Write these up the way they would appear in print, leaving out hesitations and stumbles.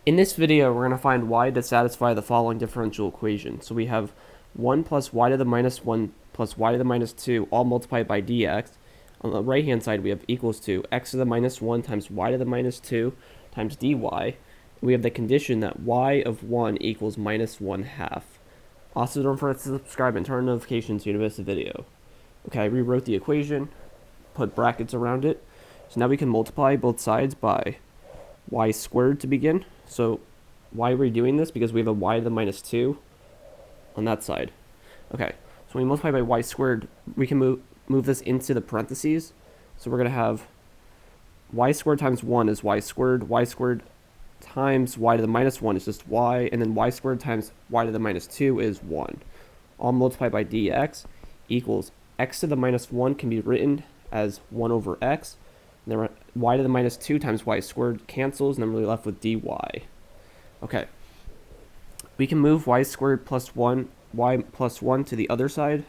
In this video, we're going to find y to satisfy the following differential equation. So we have 1 plus y to the minus 1 plus y to the minus 2 all multiplied by dx. On the right-hand side, we have equals to x to the minus 1 times y to the minus 2 times dy. We have the condition that y of 1 equals minus 1/2. Also, don't forget to subscribe and turn on notifications so you don't miss a video. Okay, I rewrote the equation, put brackets around it. So now we can multiply both sides by y squared to begin. So why are we doing this? Because we have a y to the minus 2 on that side. Okay, so when we multiply by y squared, we can move this into the parentheses. So we're going to have y squared times 1 is y squared times y to the minus 1 is just y, and then y squared times y to the minus 2 is 1. All multiplied by dx equals x to the minus 1 can be written as 1 over x. And then y to the minus 2 times y squared cancels, and then we're left with dy. Okay. We can move y squared plus 1, y plus 1 to the other side,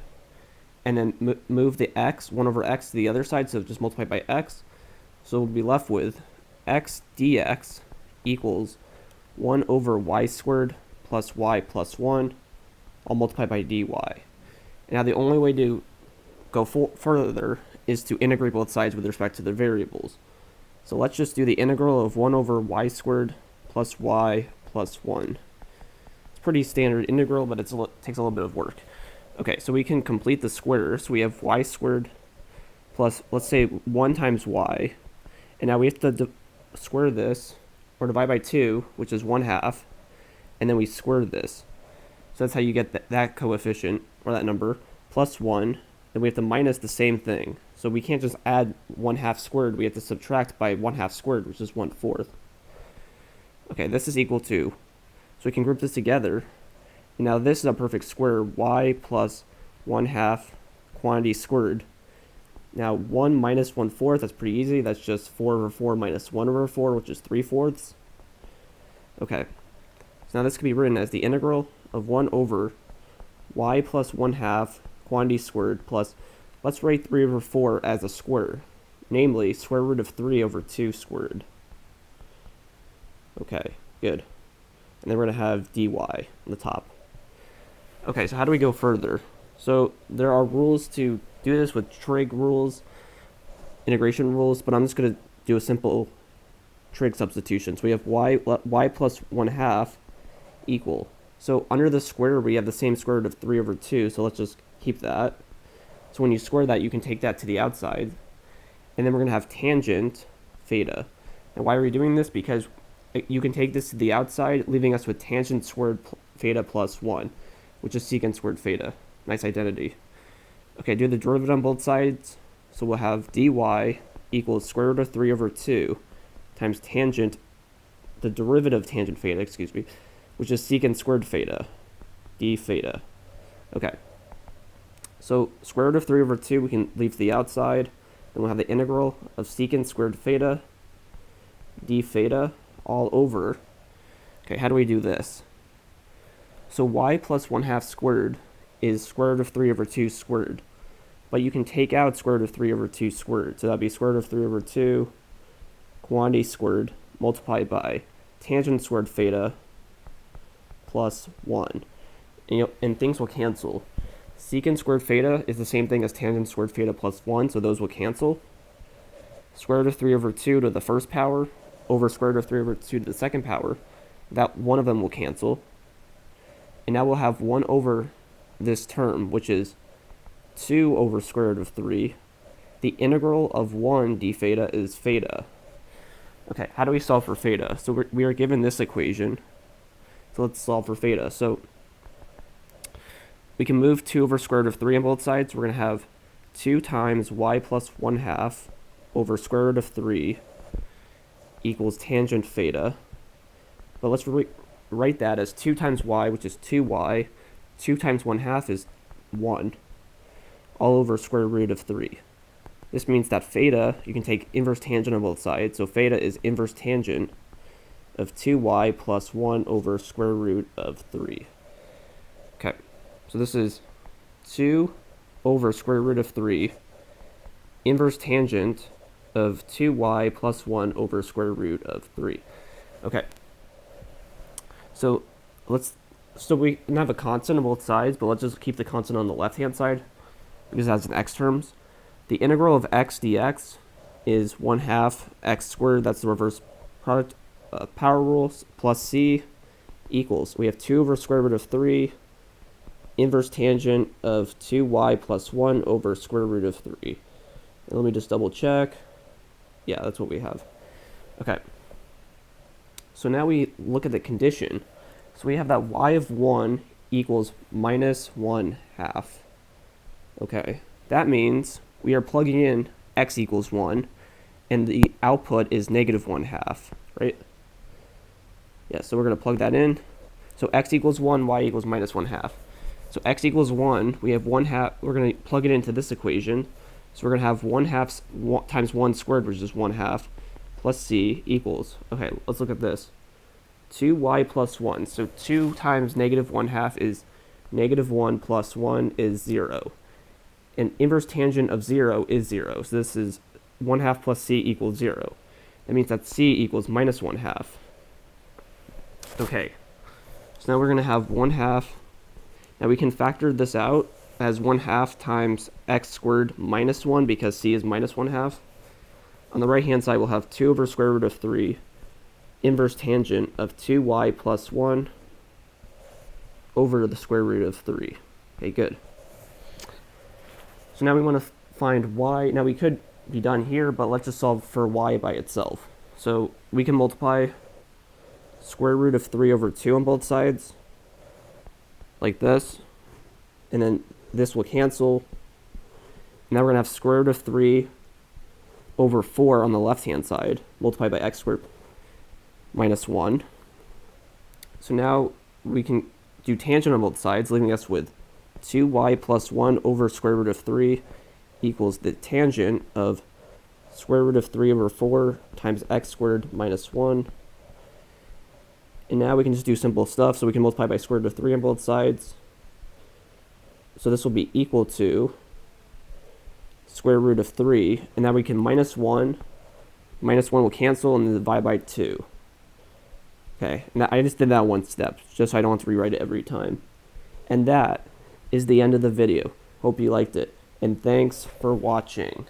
and then move the x, 1 over x, to the other side, so just multiply by x. So we'll be left with x dx equals 1 over y squared plus y plus 1, all multiplied by dy. Now the only way to go further is to integrate both sides with respect to the variables. So let's just do the integral of 1 over y squared plus y plus 1. It's pretty standard integral, but it takes a little bit of work. Okay, so we can complete the square. So we have y squared plus, let's say, 1 times y. And now we have to square this, or divide by 2, which is 1/2, and then we square this. So that's how you get that coefficient, or that number, plus 1. Then we have to minus the same thing. So we can't just add 1/2 squared. We have to subtract by 1/2 squared, which is 1/4. Okay, this is equal to, so we can group this together. And now this is a perfect square, y plus 1/2 quantity squared. Now 1 minus 1/4, that's pretty easy. That's just 4 over 4 minus 1 over 4, which is 3/4. Okay, so now this can be written as the integral of 1 over y plus 1/2 quantity squared plus, let's write 3 over 4 as a square, namely square root of 3 over 2 squared. Okay, good. And then we're going to have dy on the top. Okay, so how do we go further? So there are rules to do this with trig rules, integration rules, but I'm just going to do a simple trig substitution. So we have y plus 1/2 equal. So under the square, we have the same square root of 3 over 2, so let's just keep that. So when you square that, you can take that to the outside. And then we're going to have tangent theta. And why are we doing this? Because you can take this to the outside, leaving us with tangent squared theta plus 1, which is secant squared theta. Nice identity. Okay, do the derivative on both sides. So we'll have dy equals square root of 3 over 2 times tangent, the derivative of tangent theta, which is secant squared theta, d theta. Okay. So square root of 3 over 2 we can leave to the outside. Then we'll have the integral of secant squared theta, d theta, all over. Okay, how do we do this? So y plus 1/2 squared is square root of 3 over 2 squared. But you can take out square root of 3 over 2 squared. So that'd be square root of 3 over 2 quantity squared multiplied by tangent squared theta plus 1. And things will cancel. Secant squared theta is the same thing as tangent squared theta plus 1, so those will cancel. Square root of 3 over 2 to the first power over square root of 3 over 2 to the second power. That one of them will cancel. And now we'll have 1 over this term, which is 2 over square root of 3. The integral of 1 d theta is theta. Okay, how do we solve for theta? So we are given this equation. So let's solve for theta. So we can move 2 over square root of 3 on both sides. We're going to have 2 times y plus 1/2 over square root of 3 equals tangent theta. But let's write that as 2 times y, which is 2y. 2 times 1/2 is 1, all over square root of 3. This means that theta, you can take inverse tangent on both sides. So theta is inverse tangent of 2y plus 1 over square root of 3. Okay, so this is 2 over square root of 3 inverse tangent of 2y plus 1 over square root of 3. Okay. So so we can have a constant on both sides, but let's just keep the constant on the left-hand side because it has an x terms. The integral of x dx is 1/2 x squared, that's the reverse product power rules, plus c equals, we have 2 over square root of 3 inverse tangent of 2y plus 1 over square root of 3. And let me just double check. Yeah, that's what we have. Okay. So now we look at the condition. So we have that y of 1 equals minus 1/2. Okay. That means we are plugging in x equals 1, and the output is negative 1/2, right? Yeah, so we're going to plug that in. So x equals 1, y equals minus 1/2. So x equals 1, we have 1/2, we're going to plug it into this equation. So we're going to have 1/2 times 1 squared, which is 1/2, plus c equals, okay, let's look at this. 2y plus 1. So 2 times negative 1/2 is negative 1 plus 1 is 0. And inverse tangent of 0 is 0. So this is 1/2 plus c equals 0. That means that c equals minus 1/2. Okay, so now we're going to have 1/2. Now we can factor this out as 1/2 times x squared minus 1 because c is minus 1/2. On the right hand side we'll have 2 over square root of 3 inverse tangent of 2y plus 1 over the square root of 3. Okay, good. So now we want to find y. Now we could be done here, but let's just solve for y by itself. So we can multiply square root of 3 over 2 on both sides, like this, and then this will cancel. Now we're going to have square root of 3 over 4 on the left-hand side, multiplied by x squared minus 1. So now we can do tangent on both sides, leaving us with 2y plus 1 over square root of 3 equals the tangent of square root of 3 over 4 times x squared minus 1. And now we can just do simple stuff, so we can multiply by square root of 3 on both sides. So this will be equal to square root of 3, and now we can minus 1 will cancel, and then divide by 2. Okay, now I just did that one step, just so I don't have to rewrite it every time. And that is the end of the video. Hope you liked it, and thanks for watching.